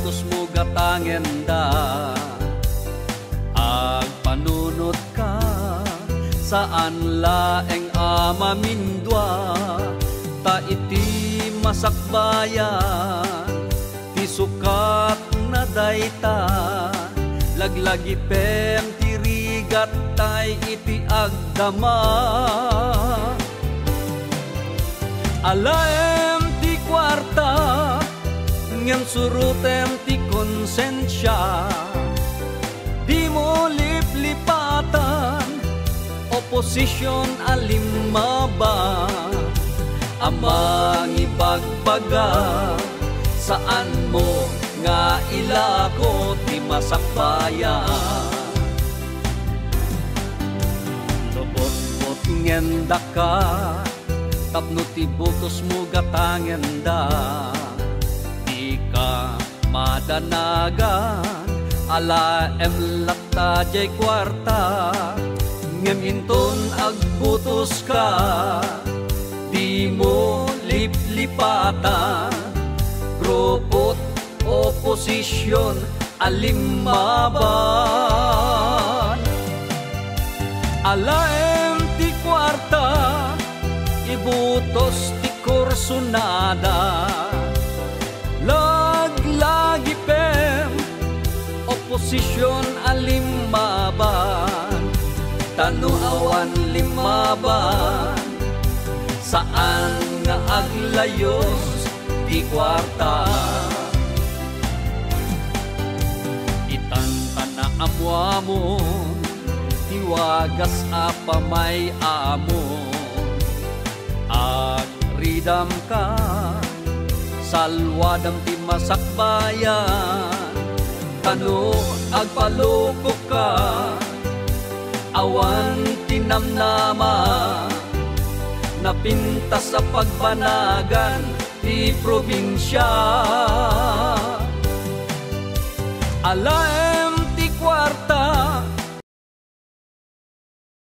butos mo gatangenda, ag panunot ka saan laeng amamindwa, ta iti masakbayan ti sukat na dayta, laglagi pem tirigat tay iti agdama. Alaem ti kwarta ngem surutem ti konsensya, di mo liplipatan oposisyon alimaba, amang ibagbaga saan mo nga ilako ti masakbayan. Lobot-bot ngenda ka tapno ti butos mo gatangenda, di ka madanagan ala emlakta jay kwarta, ngem inton agbutos ka di mo liplipatan, grupot oposisyon alimmaban. Alaem ti kwarta ibutos ti kursunada, laglagi pem oposisyon alimmaban, tanu awan limaban saan nga aglayos ti kwarta. Itanta na amwamon ti wagas apa may amon, agridam ka salwadam ti masakbayan, tanu agpalukok ka awan tinamnama, napintas sa pagbanagan ti probinsya. Alay